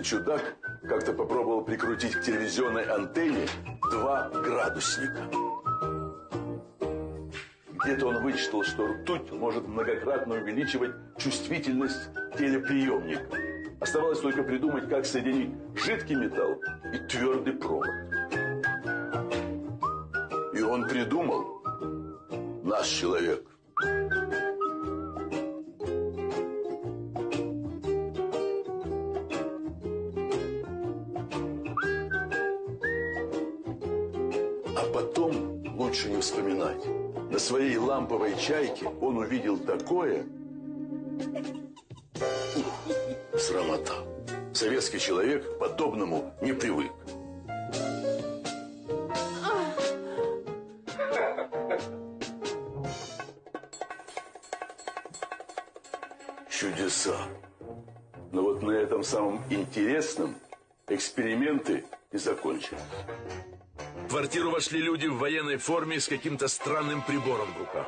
чудак как-то попробовал прикрутить к телевизионной антенне 2 градусника. Где-то он вычитал, что ртуть может многократно увеличивать чувствительность телеприемника. Оставалось только придумать, как соединить жидкий металл и твердый провод. И он придумал наш человек. А потом лучше не вспоминать. На своей ламповой чайке он увидел такое. Срамота. Советский человек к подобному не привык. Чудеса. Но вот на этом самом интересном эксперименты и закончились. В квартиру вошли люди в военной форме с каким-то странным прибором в руках.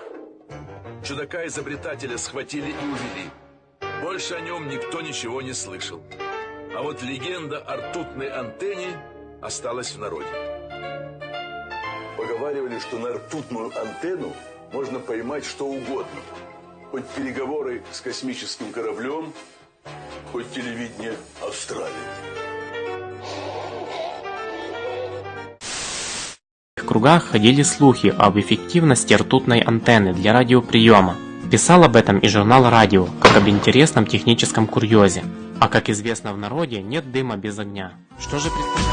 Чудака-изобретателя схватили и увели. Больше о нем никто ничего не слышал. А вот легенда о ртутной антенне осталась в народе. Поговаривали, что на ртутную антенну можно поймать что угодно. Хоть переговоры с космическим кораблем, хоть телевидение Австралии. В кругах ходили слухи об эффективности ртутной антенны для радиоприема. Писал об этом и журнал «Радио», как об интересном техническом курьезе. А как известно в народе, нет дыма без огня. Что же предполагалось?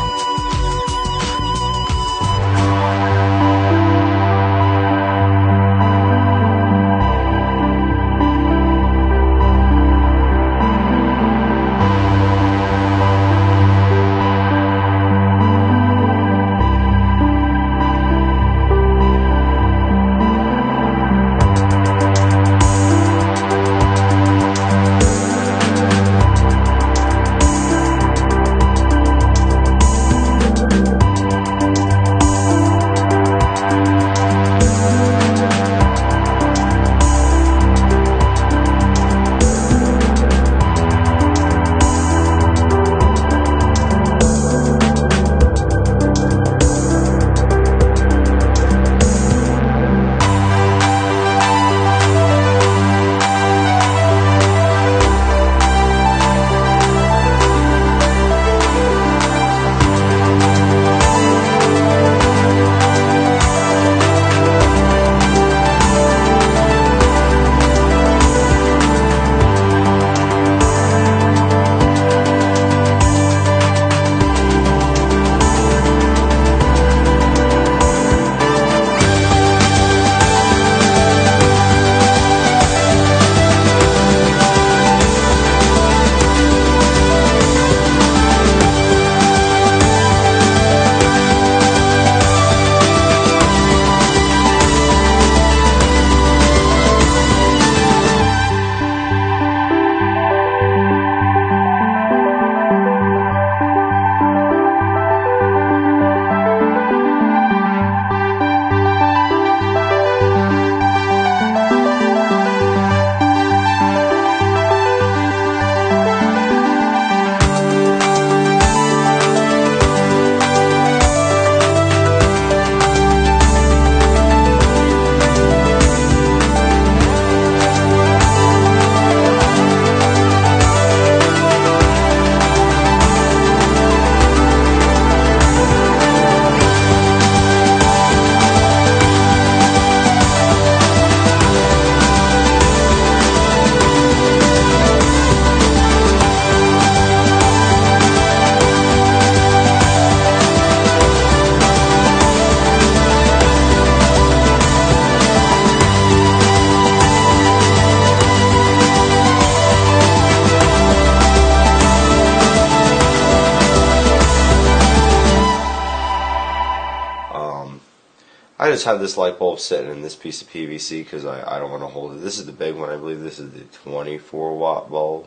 I just have this light bulb sitting in this piece of PVC because I don't want to hold it. This is the big one. I believe this is the 24 watt bulb.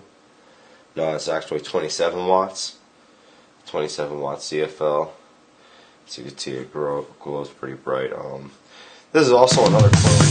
No, it's actually 27 watts. 27 watt CFL. So you can see it glows pretty bright. This is also another clone.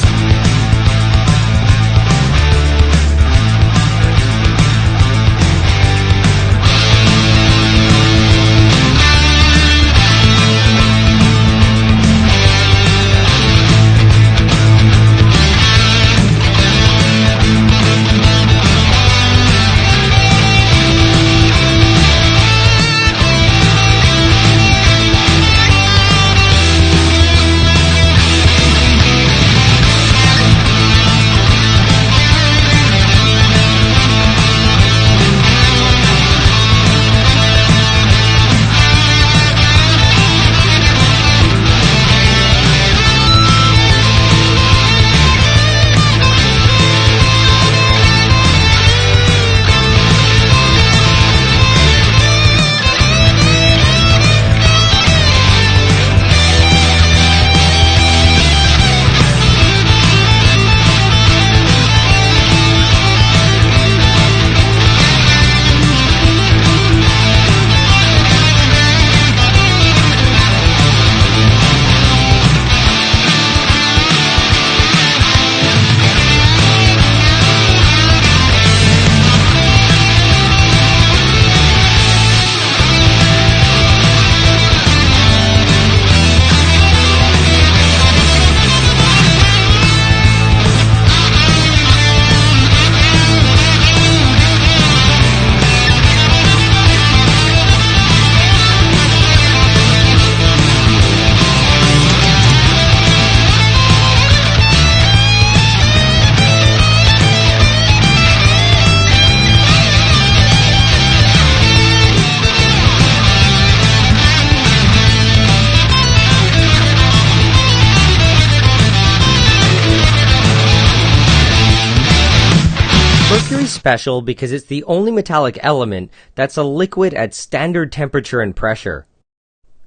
special because it's the only metallic element that's a liquid at standard temperature and pressure.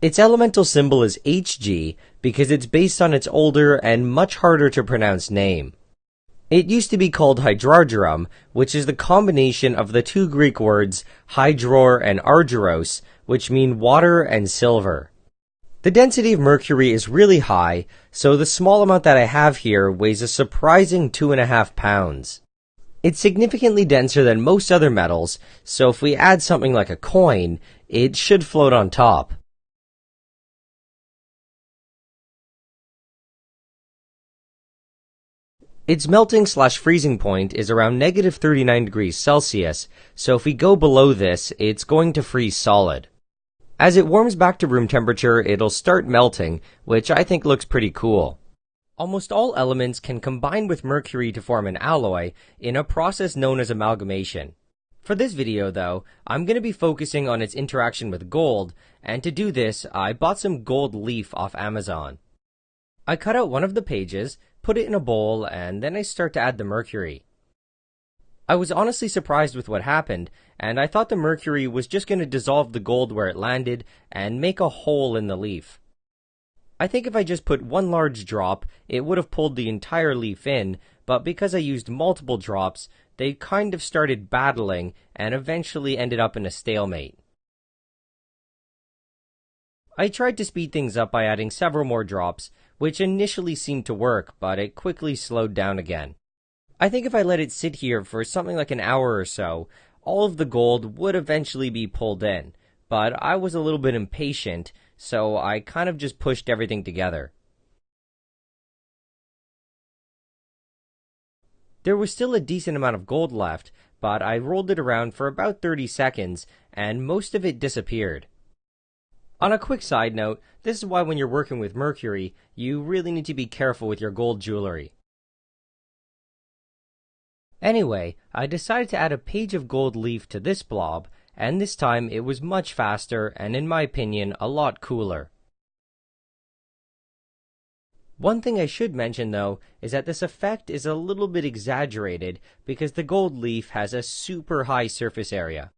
Its elemental symbol is Hg because it's based on its older and much harder to pronounce name. It used to be called hydrargyrum, which is the combination of the two Greek words hydror and argyros, which mean water and silver. The density of mercury is really high, so the small amount that I have here weighs a surprising 2.5 pounds. It's significantly denser than most other metals, so if we add something like a coin, it should float on top. Its melting/freezing point is around negative 39 degrees Celsius, so if we go below this, it's going to freeze solid. As it warms back to room temperature, it'll start melting, which I think looks pretty cool. Almost all elements can combine with mercury to form an alloy in a process known as amalgamation. For this video though, I'm going to be focusing on its interaction with gold, and to do this, I bought some gold leaf off Amazon. I cut out one of the pages, put it in a bowl, and then I start to add the mercury. I was honestly surprised with what happened, and I thought the mercury was just going to dissolve the gold where it landed and make a hole in the leaf. I think if I just put one large drop, it would have pulled the entire leaf in, but because I used multiple drops, they kind of started battling and eventually ended up in a stalemate. I tried to speed things up by adding several more drops, which initially seemed to work, but it quickly slowed down again. I think if I let it sit here for something like an hour or so, all of the gold would eventually be pulled in, but I was a little bit impatient, so I kind of just pushed everything together. There was still a decent amount of gold left, but I rolled it around for about 30 seconds, and most of it disappeared. On a quick side note, this is why when you're working with mercury, you really need to be careful with your gold jewelry. Anyway, I decided to add a page of gold leaf to this blob, and this time it was much faster and, in my opinion, a lot cooler. One thing I should mention though is that this effect is a little bit exaggerated because the gold leaf has a super high surface area.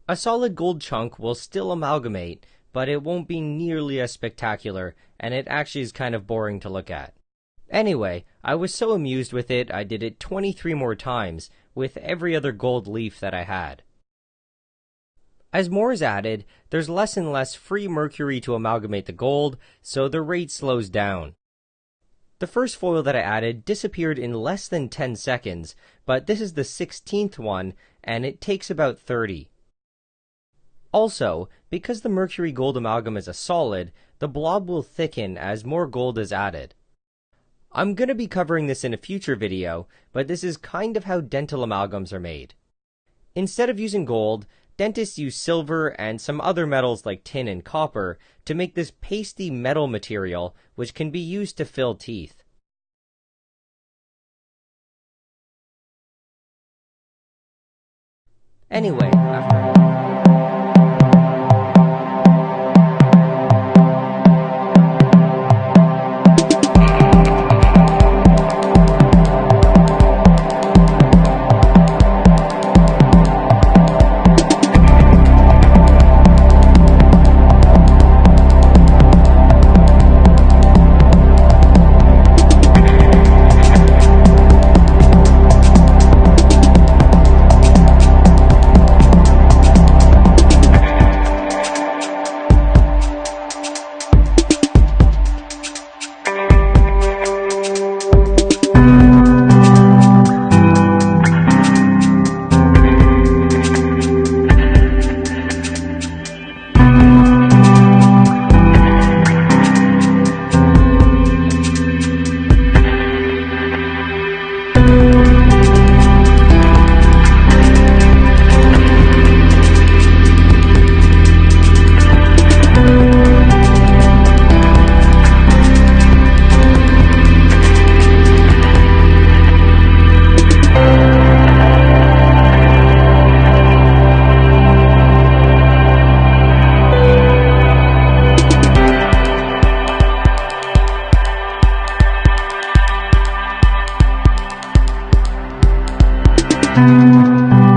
A solid gold chunk will still amalgamate, but it won't be nearly as spectacular, and it actually is kind of boring to look at. Anyway, I was so amused with it, I did it 23 more times, with every other gold leaf that I had. As more is added, there's less and less free mercury to amalgamate the gold, so the rate slows down. The first foil that I added disappeared in less than 10 seconds, but this is the 16th one, and it takes about 30. Also, because the mercury gold amalgam is a solid, the blob will thicken as more gold is added. I'm going to be covering this in a future video, but this is kind of how dental amalgams are made. Instead of using gold, dentists use silver and some other metals like tin and copper to make this pasty metal material which can be used to fill teeth. Anyway, Thank you.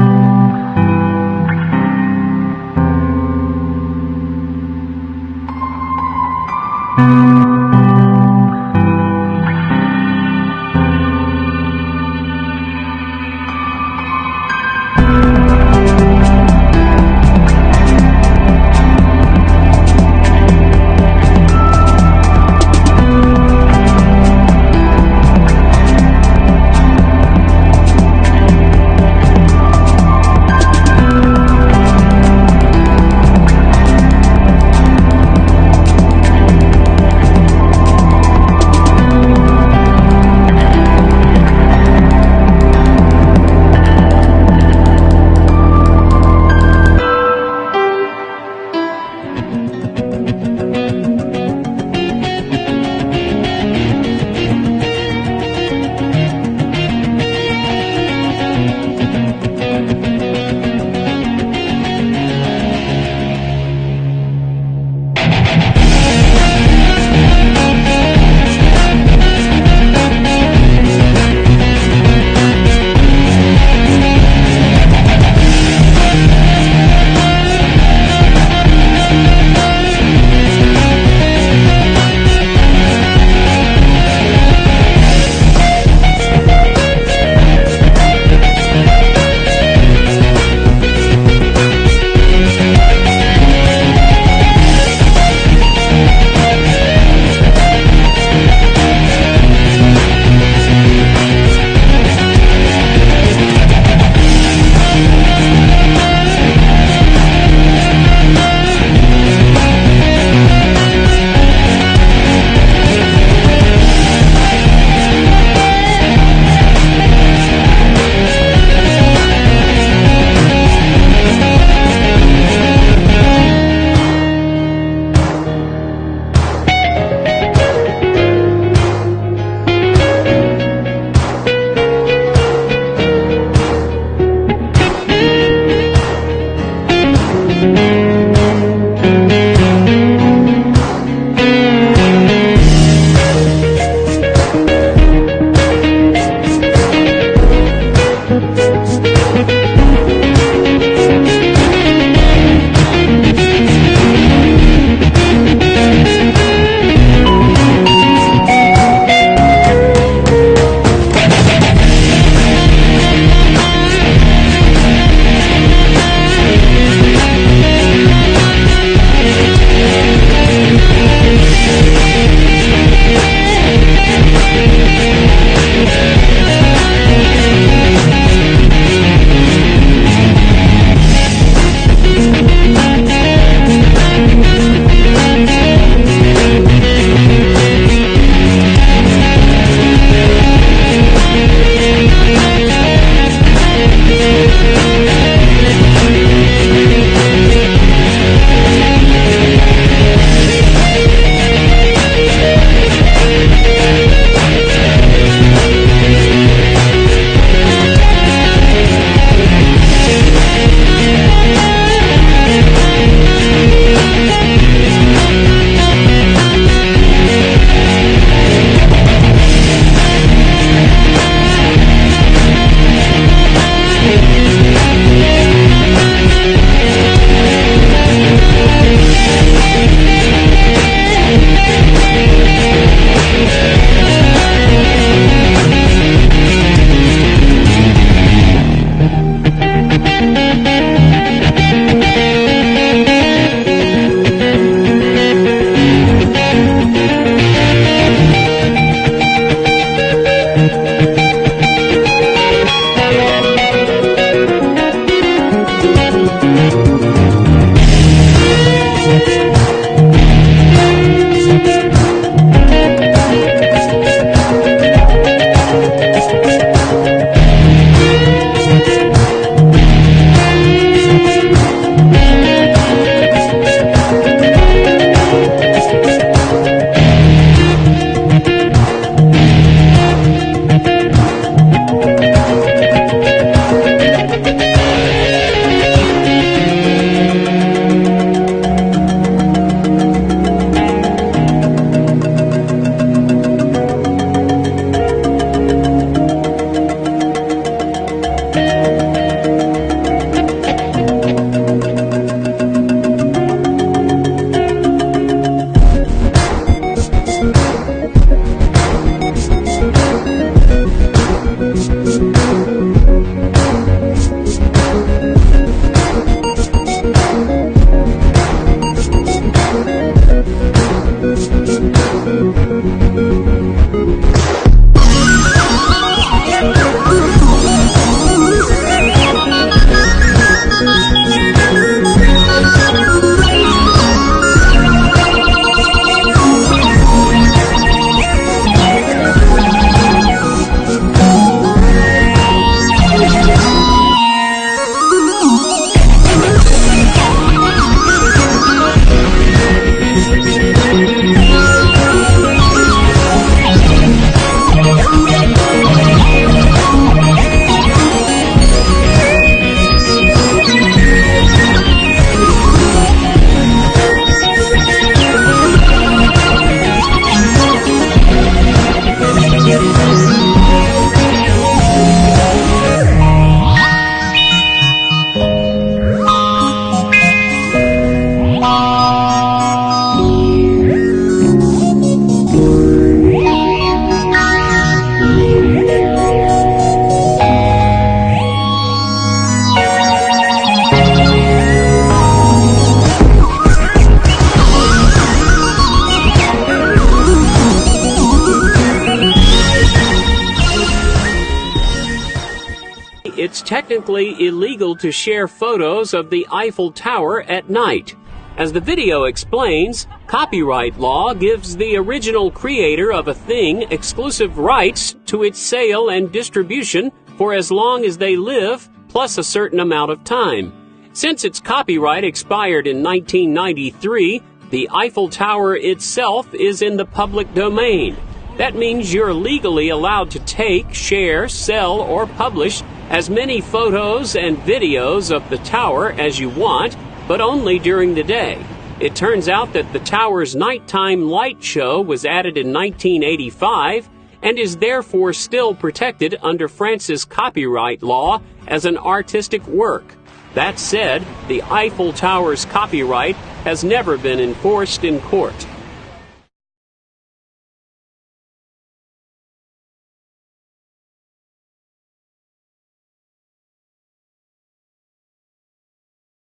It's technically illegal to share photos of the Eiffel Tower at night. As the video explains, copyright law gives the original creator of a thing exclusive rights to its sale and distribution for as long as they live, plus a certain amount of time. Since its copyright expired in 1993, the Eiffel Tower itself is in the public domain. That means you're legally allowed to take, share, sell, or publish as many photos and videos of the tower as you want, but only during the day. It turns out that the tower's nighttime light show was added in 1985 and is therefore still protected under France's copyright law as an artistic work. That said, the Eiffel Tower's copyright has never been enforced in court.